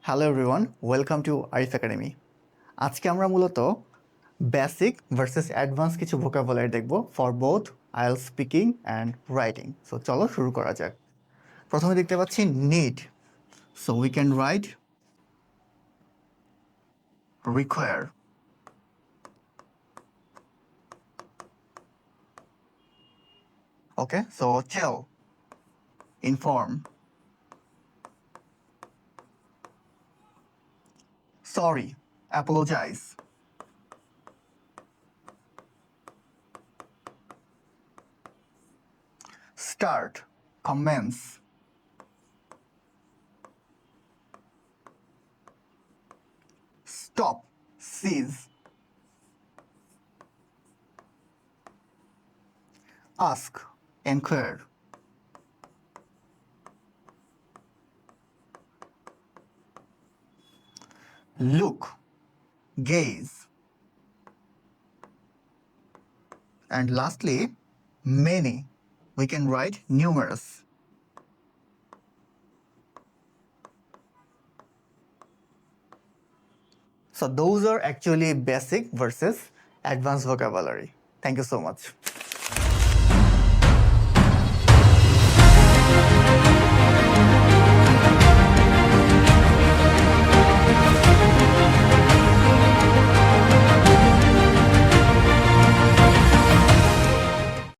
Hello everyone, welcome to Arif Academy. আজকে আমরা মূলত বেসিক ভার্সেস অ্যাডভান্স কিছু ভোকাবুলারি দেখব for both IELTS speaking and writing. So চলো শুরু করা যাক। প্রথমে দেখতে পাচ্ছি need. So we can write require. Okay, so tell, inform, sorry, apologise, start, commence, stop, cease, ask, inquire, look, gaze, and lastly, many. We can write numerous. So those are actually basic versus advanced vocabulary. Thank you so much.